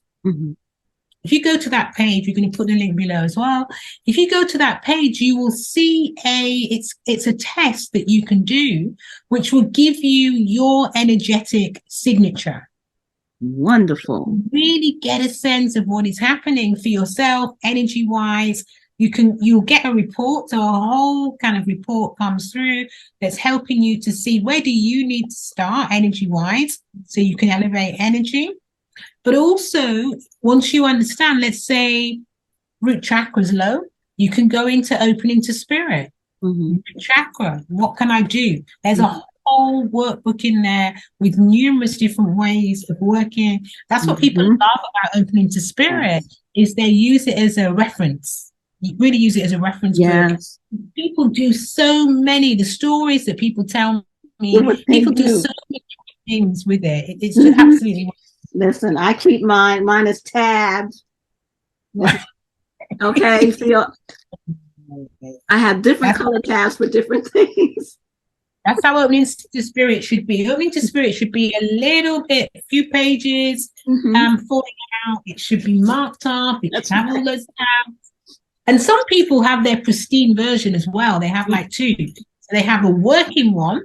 If you go to that page, we're going to put the link below as well. If you go to that page, you will see it's a test that you can do, which will give you your energetic signature. Wonderful. Really get a sense of what is happening for yourself, energy-wise. You'll get a report, so a whole kind of report comes through that's helping you to see where do you need to start energy-wise, so you can elevate energy. But also, once you understand, let's say root chakra is low, you can go into Opening to Spirit. Root chakra, what can I do? There's a whole workbook in there with numerous different ways of working. That's what people love about Opening to Spirit, is they use it as a reference. You really use it as a reference book. People do so many, the stories that people tell me, people do so many things with it. It's just absolutely. Listen, I keep mine is tabbed. Okay, so I have different color tabs for different things. That's how Opening to Spirit should be. Opening to Spirit should be a little bit, a few pages falling out. It should be marked up. It should have all those tabs. And some people have their pristine version as well. They have like two. So they have a working one.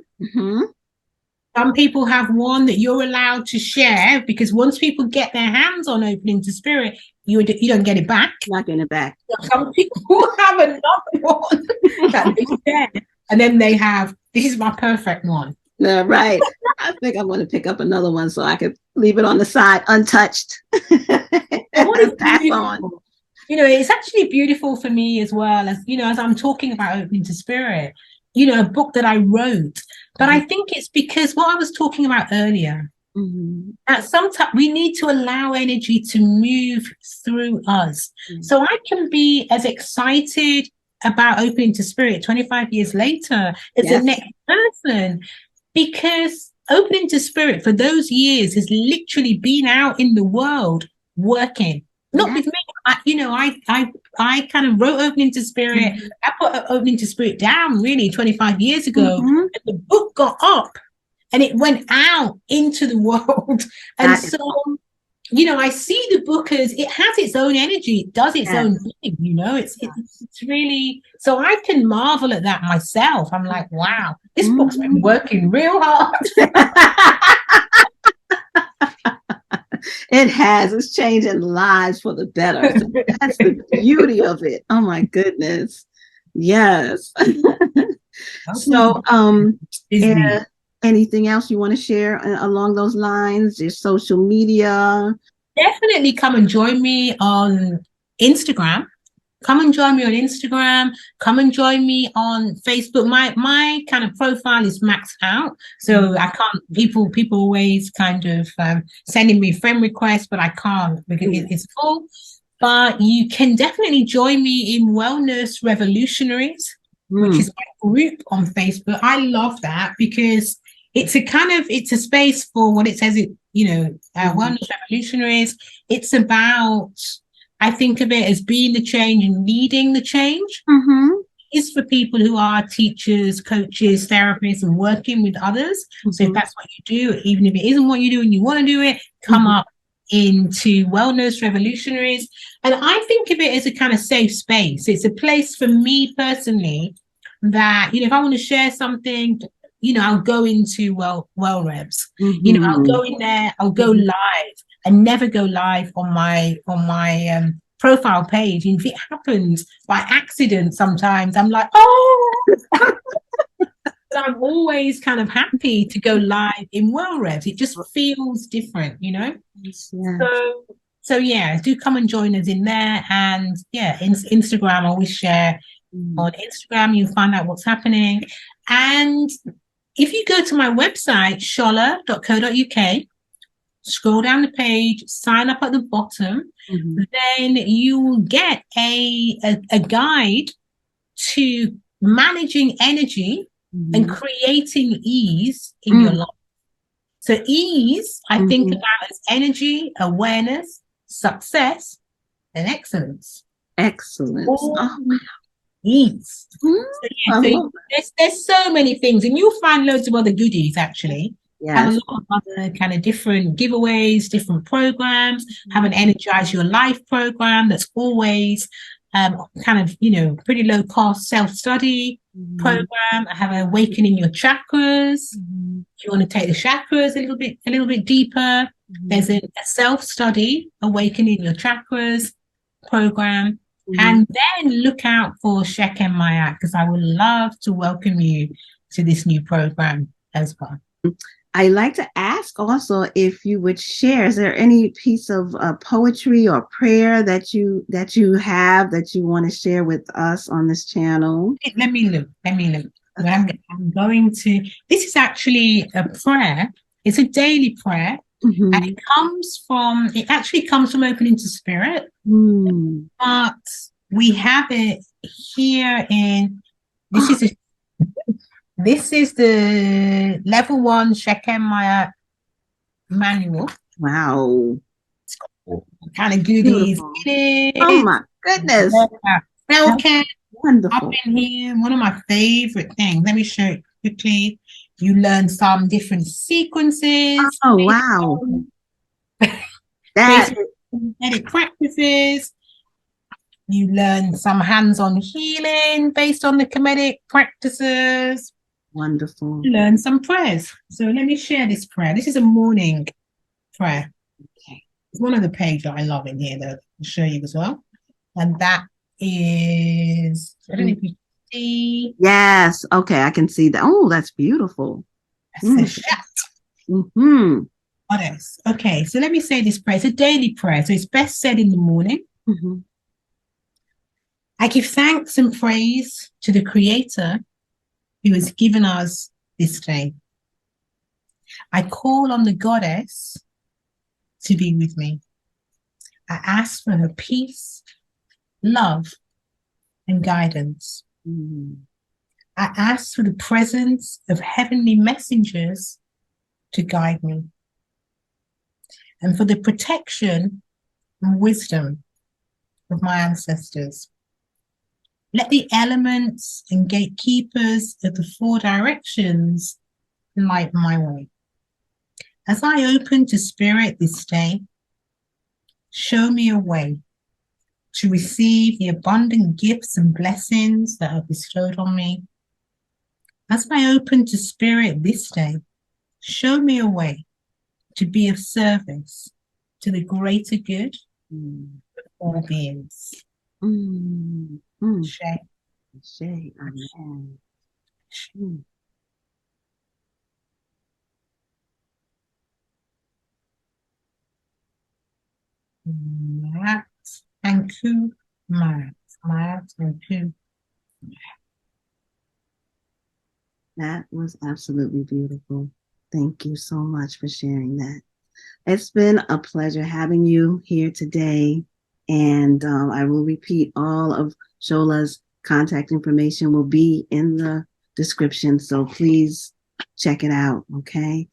Some people have one that you're allowed to share, because once people get their hands on Opening to Spirit, you don't get it back. Not getting it back. Some people have another one that they share, and then they have, this is my perfect one. Right. I think I'm going to pick up another one so I could leave it on the side untouched. What is pass on? It's actually beautiful for me as well, as I'm talking about Opening to Spirit. A book that I wrote, but I think it's because what I was talking about earlier, at sometimes we need to allow energy to move through us. So I can be as excited about Opening to Spirit 25 years later as the next person, because Opening to Spirit for those years has literally been out in the world working. Not with me. I kind of wrote Opening to Spirit. I put Opening to Spirit down really 25 years ago. And the book got up and it went out into the world. And I see the book as it has its own energy. It does its own thing, It's really, so I can marvel at that myself. I'm like, wow, this book's been working real hard. It has. It's changing lives for the better. So that's the beauty of it. Oh my goodness. Yes. So, anything else you want to share along those lines? Your social media? Definitely come and join me on Instagram. Come and join me on Instagram. Come and join me on Facebook. My kind of profile is maxed out, so I can't. People always kind of sending me friend requests, but I can't because it's full. But you can definitely join me in Wellness Revolutionaries, which is my group on Facebook. I love that because it's a space for what it says wellness revolutionaries. It's about, I think of it as being the change and leading the change. It's for people who are teachers, coaches, therapists, and working with others. So if that's what you do, even if it isn't what you do and you want to do it, come up into Wellness Revolutionaries. And I think of it as a kind of safe space. It's a place for me personally that, if I want to share something, I'll go into Well Revs. I'll go in there, I'll go live. I never go live on my profile page. And if it happens by accident, sometimes I'm like, oh, but I'm always kind of happy to go live in Well Revs. It just feels different, Yes. So yeah, do come and join us in there. And Instagram, I always share on Instagram. You'll find out what's happening. And if you go to my website, shola.co.uk, scroll down the page, sign up at the bottom, then you will get a guide to managing energy and creating ease in your life. So ease, I think about as energy, awareness, success, and excellence. Ease. So there's so many things, and you'll find loads of other goodies actually. Have a lot of other kind of different giveaways, different programs. Have an Energize Your Life program that's always kind of pretty low cost self-study program. I have Awakening Your Chakras. If you want to take the chakras a little bit deeper, there's a self-study Awakening Your Chakras program. And then look out for Shekem Maat, because I would love to welcome you to this new program as well. I'd like to ask also if you would share, is there any piece of poetry or prayer that you have that you want to share with us on this channel? Let me look. I'm going to, this is actually a prayer. It's a daily prayer. And it actually comes from Opening to Spirit. But we have it here this is the level 1 Shekem Maat manual. Wow. Kind of goodies. Oh my goodness. Okay. Wonderful. Up in here, one of my favorite things. Let me show it quickly. You learn some different sequences. Oh, wow. That Meditative practices. You learn some hands-on healing based on the Kemetic practices. Wonderful. You learn some prayers. So let me share this prayer. This is a morning prayer. Okay. It's one of the pages that I love in here that I'll show you as well. And that is, I don't know if you see. Yes. Okay, I can see that. Oh, that's beautiful. That's a shot. Honest. Okay, so let me say this prayer. It's a daily prayer, so it's best said in the morning. I give thanks and praise to the Creator who has given us this day. I call on the Goddess to be with me. I ask for her peace, love, and guidance. I ask for the presence of heavenly messengers to guide me, and for the protection and wisdom of my ancestors. Let the elements and gatekeepers of the 4 directions light my way. As I open to Spirit this day, show me a way to receive the abundant gifts and blessings that are bestowed on me. As I open to Spirit this day, show me a way to be of service to the greater good of all beings. Shay, amen. Maat and Maat and Ku. That was absolutely beautiful. Thank you so much for sharing that. It's been a pleasure having you here today. And I will repeat, all of Shola's contact information will be in the description. So please check it out. Okay.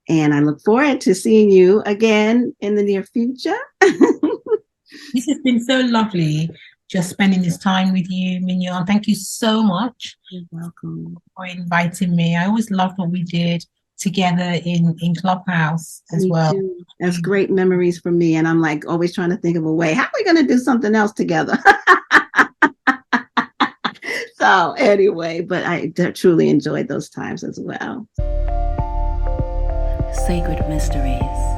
And I look forward to seeing you again in the near future. This has been so lovely just spending this time with you, Mignon. Thank you so much. You're welcome. For inviting me. I always loved what we did together in Clubhouse as well. Too. That's great memories for me. And I'm like always trying to think of a way, how are we going to do something else together? So anyway, but I truly enjoyed those times as well. Sacred Mysteries.